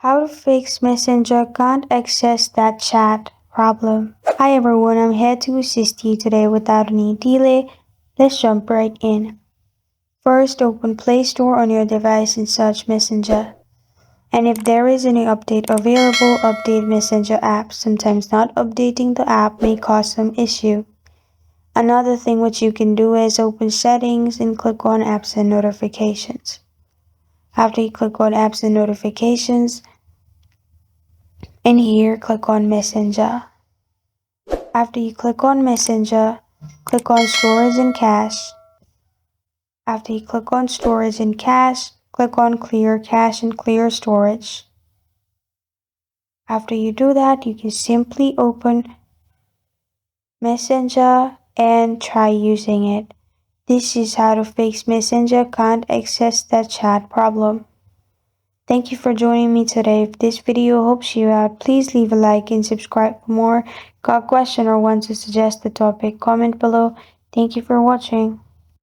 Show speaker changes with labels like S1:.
S1: How to fix Messenger can't access that chat problem. Hi everyone, I'm here to assist you today without any delay. Let's jump right in. First, open Play Store on your device and search Messenger. And if there is any update available, update Messenger app. Sometimes not updating the app may cause some issue. Another thing which you can do is open Settings and click on Apps and Notifications. After you click on Apps and Notifications, in here, click on Messenger. After you click on Messenger, click on Storage and Cache. After you click on Storage and Cache, click on Clear Cache and Clear Storage. After you do that, you can simply open Messenger and try using it. This is how to fix Messenger can't access that chat problem. Thank you for joining me today. If this video helps you out, please leave a like and subscribe for more. Got a question or want to suggest the topic? Comment below. Thank you for watching.